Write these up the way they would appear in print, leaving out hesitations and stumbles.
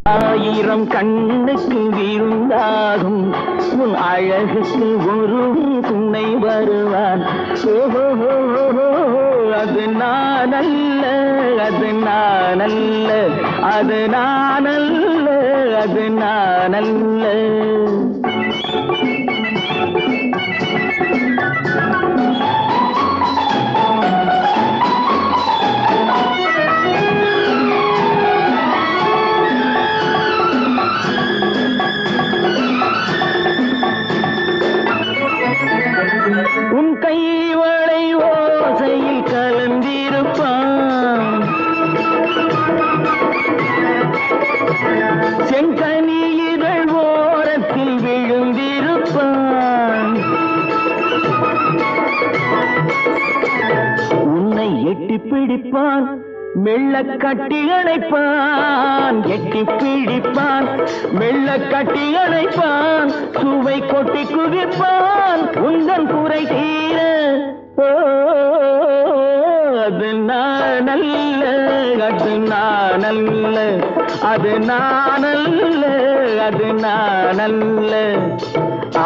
ஆயிரம் கண்ணுக்கு விருந்தாகும் உன் அழகுக்கு ஒரு துணை வருவான். அது நானல்ல, அது நானல்ல, அது நானல்ல, அது நானல்ல. உன் கைவளை ஓசையில் கலந்திருப்பான், செங்கனி இதழ் ஓரத்தில் விழுந்திருப்பான். உன்னை எட்டி பிடிப்பான், மெல்ல கட்டி அணைப்பான். எட்டி பிடிப்பான், மெல்ல கட்டி அணைப்பான். சுவை கொட்டி குவிப்பான் உந்தன் குறை தீர. அது நானல்ல, அது நானல்ல, அது நானல்ல, அது நானல்ல.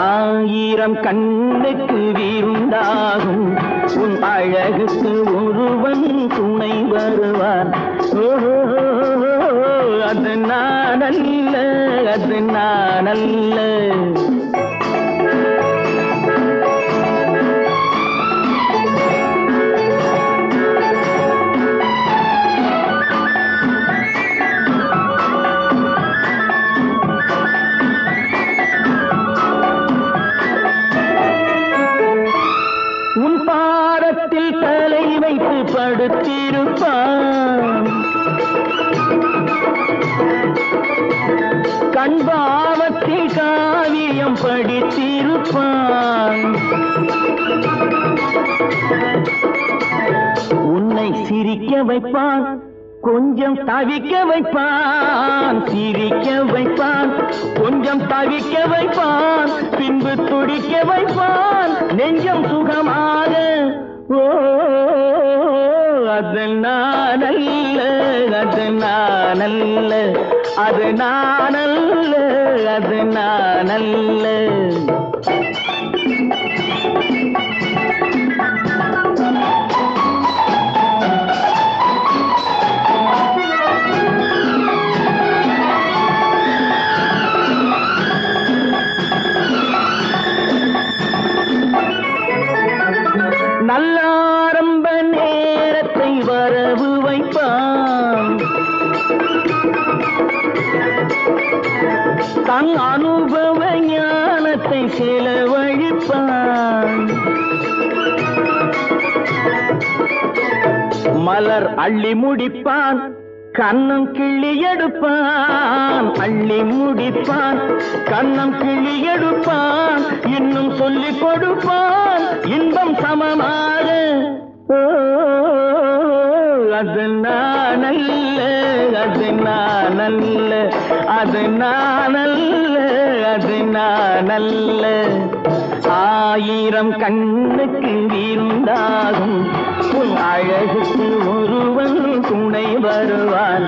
ஆயிரம் கண்ணுக்கு விருந்தாகும் உன் அழகுக்கு ஒருவன் துணை வருவான். அது நானல்ல, அது நானல்ல. உன் பாதத்தில் தலை வைத்து படுத்திருப்பான், கண்பாவத்தில் காவியம் படித்திருப்பான். உன்னை சிரிக்க வைப்பான், கொஞ்சம் தவிக்க வைப்பான். சிரிக்க வைப்பான், கொஞ்சம் தவிக்க வைப்பான். பின்பு துடிக்க வைப்பான் நெஞ்சம் சுகமாக. அது நானல்ல, அது நானல்ல, அது நானல்ல, அது நானல்ல. நல்ல ஆரம்ப நேரத்தை வரவு வைப்பான், தன் அனுபவ ஞானத்தை செலவழிப்பான். மலர் அள்ளி முடிப்பான், கண்ணம் கிள்ளி எடுப்பான். அள்ளி முடிப்பான், கண்ணம் கிள்ளி எடுப்பான். இன்னும் சொல்லிக் கொடுப்பான் இன்பம் சமமாக. அது நானல்ல, அது நானல்ல, அது நானல்ல, அது நானல்ல. ஆயிரம் கண்ணுக்கு விருந்தாகும் உன் அழகுக்கு ஒருவன் துணை வருவான்.